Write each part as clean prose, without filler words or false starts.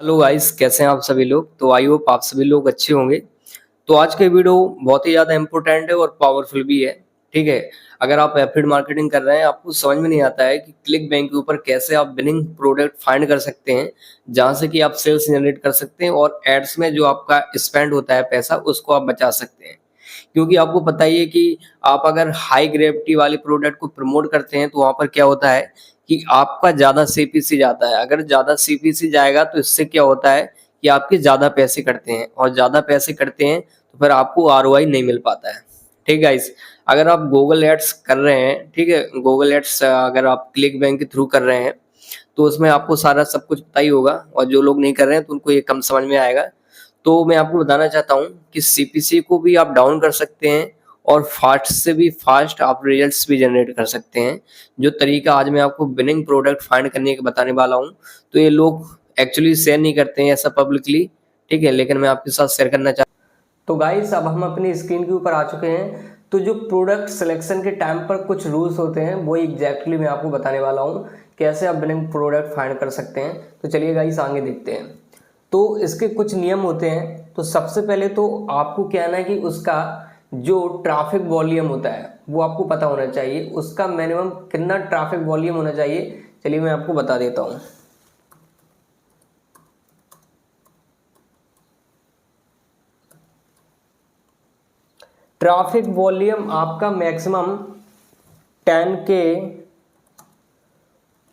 Hello guys, कैसे हैं आप सभी लोग। तो आई होप आप सभी लोग अच्छे होंगे। तो आज का वीडियो बहुत ही ज़्यादा इम्पोर्टेंट है और पावरफुल भी है। ठीक है, अगर आप एफिलिएट मार्केटिंग कर रहे हैं, आपको समझ में नहीं आता है कि क्लिक बैंक के ऊपर कैसे आप विनिंग प्रोडक्ट फाइंड कर सकते हैं, जहां से कि आप सेल्स जनरेट कर सकते हैं और एड्स में जो आपका स्पेंड होता है पैसा, उसको आप बचा सकते हैं। क्योंकि आपको पता ही है कि आप अगर हाई ग्रेविटी वाले प्रोडक्ट को प्रमोट करते हैं तो वहां पर क्या होता है कि आपका ज़्यादा सीपीसी जाता है। अगर ज़्यादा सीपीसी जाएगा तो इससे क्या होता है कि आपके ज़्यादा पैसे कटते हैं और ज़्यादा पैसे कटते हैं तो फिर आपको आरओआई नहीं मिल पाता है। ठीक है गाइस, अगर आप गूगल एड्स कर रहे हैं, ठीक है, गूगल एड्स अगर आप क्लिक बैंक के थ्रू कर रहे हैं तो उसमें आपको सारा सब कुछ पता ही होगा, और जो लोग नहीं कर रहे हैं तो उनको ये कम समझ में आएगा। तो मैं आपको बताना चाहता हूँ कि सीपीसी को भी आप डाउन कर सकते हैं और फास्ट से भी फास्ट आप रिजल्ट्स भी जनरेट कर सकते हैं। जो तरीका आज मैं आपको विनिंग प्रोडक्ट फाइंड करने का बताने वाला हूँ, तो ये लोग एक्चुअली शेयर नहीं करते हैं ऐसा पब्लिकली। ठीक है, लेकिन मैं आपके साथ शेयर करना चाहता हूँ। तो गाइस, अब हम अपनी स्क्रीन के ऊपर आ चुके हैं। तो जो प्रोडक्ट सिलेक्शन के टाइम पर कुछ रूल्स होते हैं वो एग्जैक्टली मैं आपको बताने वाला हूँ, कैसे आप विनिंग प्रोडक्ट फाइंड कर सकते हैं। तो चलिए गाइस, आगे देखते हैं। तो इसके कुछ नियम होते हैं। तो सबसे पहले तो आपको क्या है ना कि उसका जो ट्रैफिक वॉल्यूम होता है वो आपको पता होना चाहिए। उसका मिनिमम कितना ट्रैफिक वॉल्यूम होना चाहिए, चलिए मैं आपको बता देता हूँ। ट्रैफिक वॉल्यूम आपका मैक्सिमम 10K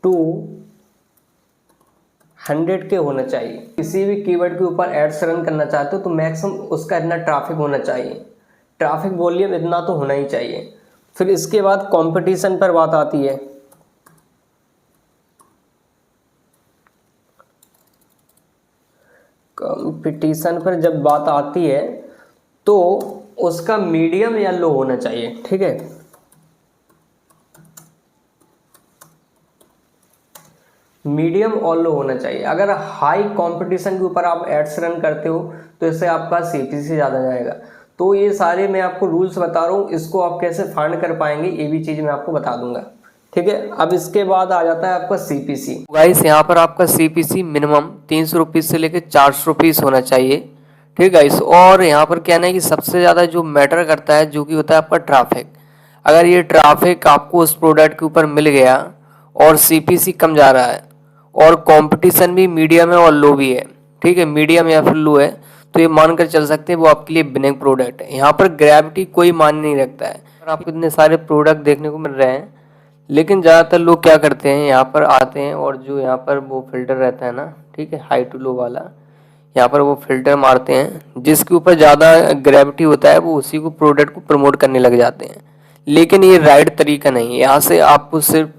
टू 100K होना चाहिए। किसी भी कीवर्ड के ऊपर एड्स रन करना चाहते हो तो मैक्सिमम उसका इतना ट्रैफिक होना चाहिए। ट्रैफिक वॉल्यूम इतना तो होना ही चाहिए। फिर इसके बाद कंपटीशन पर बात आती है। कंपटीशन पर जब बात आती है तो उसका मीडियम या लो होना चाहिए। ठीक है, मीडियम और लो होना चाहिए। अगर हाई कंपटीशन के ऊपर आप एड्स रन करते हो तो इससे आपका सीपीसी ज़्यादा जाएगा। तो ये सारे मैं आपको रूल्स बता रहा हूँ, इसको आप कैसे फाइंड कर पाएंगे ये भी चीज़ मैं आपको बता दूंगा। ठीक है, अब इसके बाद आ जाता है आपका सीपीसी। गाइस, यहाँ पर आपका सीपीसी मिनिमम 300 रुपीज़ से लेकर 400 रुपीज़ होना चाहिए। ठीक है गाइस, और यहाँ पर क्या है कि सबसे ज़्यादा जो मैटर करता है जो कि होता है आपका ट्रैफिक। अगर ये ट्रैफिक आपको उस प्रोडक्ट के ऊपर मिल गया और सीपीसी कम जा रहा है और कंपटीशन भी मीडियम है और लो भी है, ठीक है, मीडियम या फिर लो है, तो ये मानकर चल सकते हैं वो आपके लिए विनिंग प्रोडक्ट है। यहाँ पर ग्रेविटी कोई मायने नहीं रखता है। और आपको इतने सारे प्रोडक्ट देखने को मिल रहे हैं, लेकिन ज़्यादातर लोग क्या करते हैं, यहाँ पर आते हैं और जो यहाँ पर वो फिल्टर रहता है ना, ठीक है, हाई टू लो वाला, यहाँ पर वो फिल्टर मारते हैं। जिसके ऊपर ज़्यादा ग्रेविटी होता है वो उसी को प्रोडक्ट को प्रमोट करने लग जाते हैं। लेकिन ये राइट तरीका नहीं है। यहाँ से आपको सिर्फ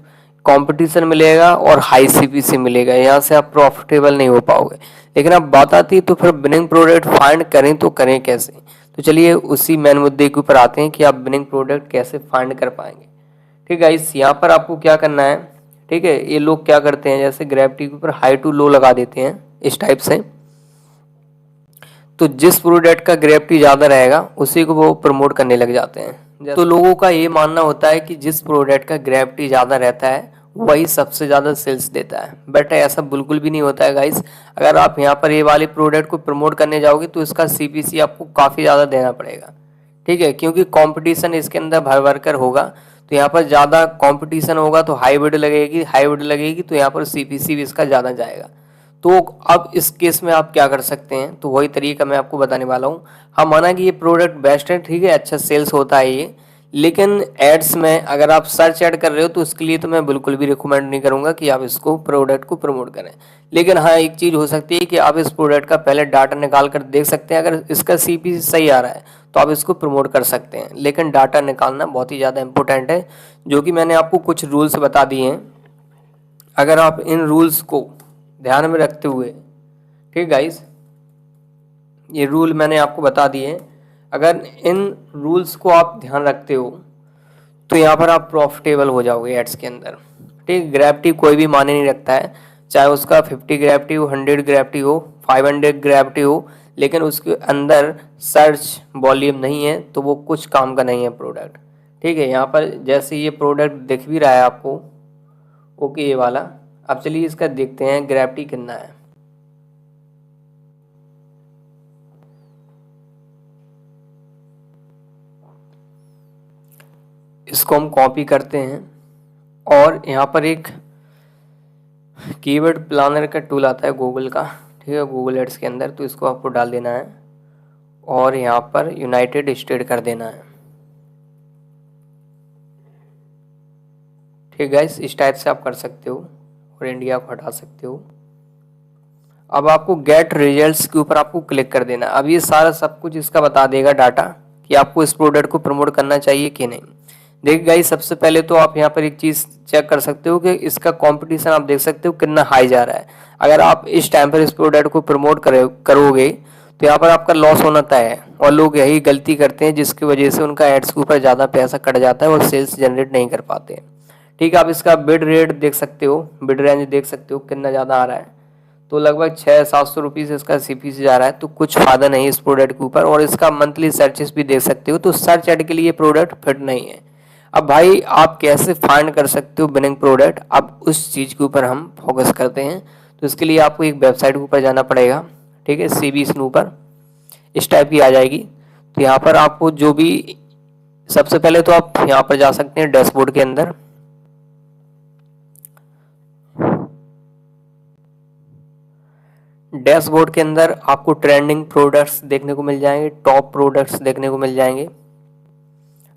कंपटीशन मिलेगा और हाई सीपीसी मिलेगा, यहाँ से आप प्रॉफिटेबल नहीं हो पाओगे। लेकिन अब बात आती है तो फिर विनिंग प्रोडक्ट फाइंड करें तो करें कैसे। तो चलिए उसी मेन मुद्दे के ऊपर आते हैं कि आप विनिंग प्रोडक्ट कैसे फाइंड कर पाएंगे। ठीक है गाइस, यहाँ पर आपको क्या करना है। ठीक है, ये लोग क्या करते हैं, जैसे ग्रेविटी के ऊपर हाई टू लो लगा देते हैं इस टाइप से। तो जिस प्रोडक्ट का ग्रेविटी ज़्यादा रहेगा उसी को वो प्रमोट करने लग जाते हैं। तो लोगों का ये मानना होता है कि जिस प्रोडक्ट का ग्रेविटी ज़्यादा रहता है वही सबसे ज़्यादा सेल्स देता है, बट ऐसा बिल्कुल भी नहीं होता है गाइस। अगर आप यहाँ पर ये वाले प्रोडक्ट को प्रमोट करने जाओगे तो इसका सीपीसी आपको काफ़ी ज़्यादा देना पड़ेगा। ठीक है, क्योंकि कंपटीशन इसके अंदर भर भर कर होगा। तो यहाँ पर ज़्यादा कंपटीशन होगा तो हाई बिड लगेगी, हाई बिड लगेगी तो यहाँ पर सीपीसी भी इसका ज़्यादा जाएगा। तो अब इस केस में आप क्या कर सकते हैं, तो वही तरीका मैं आपको बताने वाला हूँ। हाँ, माना कि ये प्रोडक्ट बेस्ट है, ठीक है, अच्छा सेल्स होता है ये, लेकिन एड्स में अगर आप सर्च ऐड कर रहे हो तो उसके लिए तो मैं बिल्कुल भी रिकमेंड नहीं करूँगा कि आप इसको प्रोडक्ट को प्रमोट करें। लेकिन हाँ, एक चीज़ हो सकती है कि आप इस प्रोडक्ट का पहले डाटा निकाल कर देख सकते हैं। अगर इसका सीपीसी सही आ रहा है तो आप इसको प्रमोट कर सकते हैं, लेकिन डाटा निकालना बहुत ही ज़्यादा इंपॉर्टेंट है, जो कि मैंने आपको कुछ रूल्स बता दिए हैं। अगर आप इन रूल्स को ध्यान में रखते हुए, ठीक गाइस, ये रूल मैंने आपको बता दिए हैं, अगर इन रूल्स को आप ध्यान रखते हो तो यहाँ पर आप प्रॉफिटेबल हो जाओगे एड्स के अंदर। ठीक, ग्रेविटी कोई भी माने नहीं रखता है, चाहे उसका 50 ग्रेविटी हो, 100 ग्रेविटी हो, 500 ग्रेविटी हो, लेकिन उसके अंदर सर्च वॉल्यूम नहीं है तो वो कुछ काम का नहीं है प्रोडक्ट। ठीक है, यहाँ पर जैसे ये प्रोडक्ट दिख भी रहा है आपको, ओके, ये वाला। अब चलिए इसका देखते हैं ग्रेविटी कितना है। इसको हम कॉपी करते हैं और यहाँ पर एक कीवर्ड प्लानर का टूल आता है गूगल का, ठीक है, गूगल एड्स के अंदर, तो इसको आपको डाल देना है और यहाँ पर यूनाइटेड स्टेट कर देना है। ठीक है गाइस, इस टाइप से आप कर सकते हो और इंडिया को हटा सकते हो। अब आपको गेट रिजल्ट्स के ऊपर आपको क्लिक कर देना। अब ये सारा सब कुछ इसका बता देगा डाटा कि आपको इस प्रोडक्ट को प्रमोट करना चाहिए कि नहीं। देखिए गाइस, सबसे पहले तो आप यहाँ पर एक चीज़ चेक कर सकते हो कि इसका कंपटीशन आप देख सकते हो कितना हाई जा रहा है। अगर आप इस टाइम पर इस प्रोडक्ट को प्रमोट करोगे तो यहाँ पर आपका लॉस होना तय है, और लोग यही गलती करते हैं जिसकी वजह से उनका एड्स के ऊपर ज़्यादा पैसा कट जाता है और सेल्स जनरेट नहीं कर पाते। ठीक है, आप इसका बिड रेट देख सकते हो, बिड रेंज देख सकते हो कितना ज़्यादा आ रहा है। तो लगभग 600-700 रुपीज़ इसका CPC जा रहा है, तो कुछ फ़ायदा नहीं है इस प्रोडक्ट के ऊपर। और इसका मंथली सर्चेस भी देख सकते हो, तो सर्च एड के लिए प्रोडक्ट फिट नहीं है। अब भाई आप कैसे फाइंड कर सकते हो विनिंग प्रोडक्ट, अब उस चीज़ के ऊपर हम फोकस करते हैं। तो इसके लिए आपको एक वेबसाइट के ऊपर जाना पड़ेगा, ठीक है, CB स्नूपर इस टाइप की आ जाएगी। तो यहाँ पर आपको जो भी, सबसे पहले तो आप यहाँ पर जा सकते हैं डैशबोर्ड के अंदर। डैशबोर्ड के अंदर आपको ट्रेंडिंग प्रोडक्ट्स देखने को मिल जाएंगे, टॉप प्रोडक्ट्स देखने को मिल जाएंगे।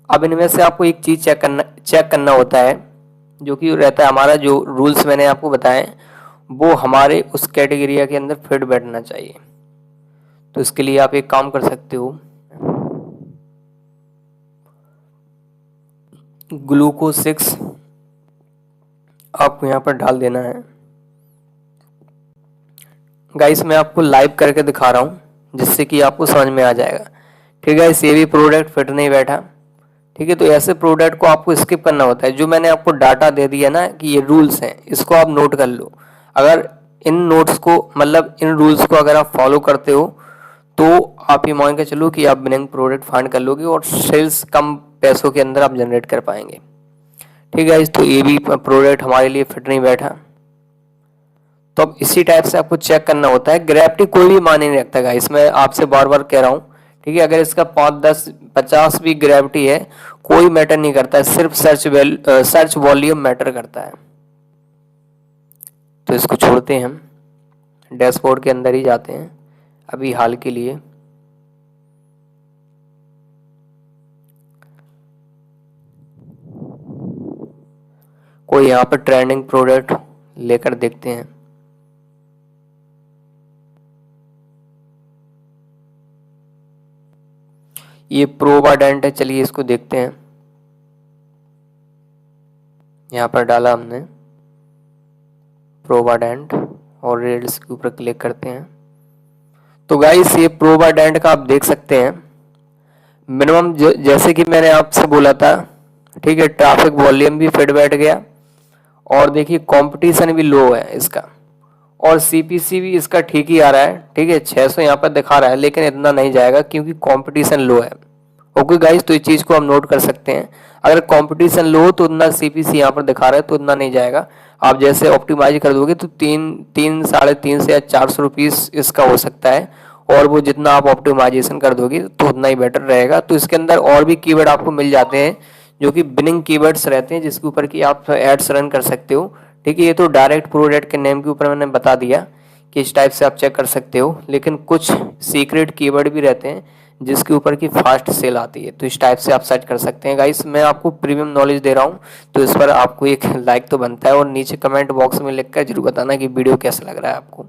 अब इनमें से आपको एक चीज़ चेक करना होता है, जो कि रहता है हमारा, जो रूल्स मैंने आपको बताए वो हमारे उस कैटेगरी के अंदर फिट बैठना चाहिए। तो इसके लिए आप एक काम कर सकते हो, ग्लूको-6 आपको यहाँ पर डाल देना है। गाइस मैं आपको लाइव करके दिखा रहा हूँ जिससे कि आपको समझ में आ जाएगा। ठीक है, ये भी प्रोडक्ट फिट नहीं बैठा। ठीक है, तो ऐसे प्रोडक्ट को आपको स्किप करना होता है। जो मैंने आपको डाटा दे दिया ना कि ये रूल्स हैं, इसको आप नोट कर लो। अगर इन नोट्स को, मतलब इन रूल्स को अगर आप फॉलो करते हो तो आप ये मान के चलो कि आप विनिंग प्रोडक्ट फाइंड कर लोगे और सेल्स कम पैसों के अंदर आप जनरेट कर पाएंगे। ठीक है, तो ये भी प्रोडक्ट हमारे लिए फिट नहीं बैठा। तो अब इसी टाइप से आपको चेक करना होता है। ग्रेविटी कोई भी मायने नहीं रखता है, इसमें आपसे बार बार कह रहा हूँ। ठीक है, अगर इसका 5, 10, 50 भी ग्रेविटी है, कोई मैटर नहीं करता है, सिर्फ सर्च वॉल्यूम मैटर करता है। तो इसको छोड़ते हैं, हम डैशबोर्ड के अंदर ही जाते हैं अभी हाल के लिए। कोई यहाँ पर ट्रेंडिंग प्रोडक्ट लेकर देखते हैं। ये प्रोवाडेंट है, चलिए इसको देखते हैं। यहाँ पर डाला हमने प्रोवाडेंट और रेल्स के ऊपर क्लिक करते हैं। तो गाइस ये प्रोवाडेंट का आप देख सकते हैं मिनिमम, जैसे कि मैंने आपसे बोला था। ठीक है, ट्रैफिक वॉल्यूम भी फिट बैठ गया और देखिए कंपटीशन भी लो है इसका, और CPC भी इसका ठीक ही आ रहा है। ठीक है, 600 यहाँ पर दिखा रहा है, लेकिन इतना नहीं जाएगा क्योंकि कंपटीशन लो है। ओके गाइस, तो इस चीज़ को हम नोट कर सकते हैं। अगर कंपटीशन लो हो तो उतना CPC यहाँ पर दिखा रहा है तो उतना नहीं जाएगा। आप जैसे ऑप्टिमाइज कर दोगे तो 3, 3.5 से या 400 रुपीज़ इसका हो सकता है, और वो जितना आप ऑप्टिमाइजेशन कर दोगे तो उतना ही बेटर रहेगा। तो इसके अंदर और भी कीवर्ड आपको मिल जाते हैं जो कि बिनिंग कीवर्ड्स रहते हैं, जिसके ऊपर कि आप एड्स रन कर सकते हो। ठीक है, ये तो डायरेक्ट प्रोडक्ट के नेम के ऊपर मैंने बता दिया कि इस टाइप से आप चेक कर सकते हो, लेकिन कुछ सीक्रेट कीवर्ड भी रहते हैं जिसके ऊपर की फास्ट सेल आती है। तो इस टाइप से आप सर्च कर सकते हैं। गाइस मैं आपको प्रीमियम नॉलेज दे रहा हूँ, तो इस पर आपको एक लाइक तो बनता है, और नीचे कमेंट बॉक्स में लिखकर जरूर बताना कि वीडियो कैसा लग रहा है आपको।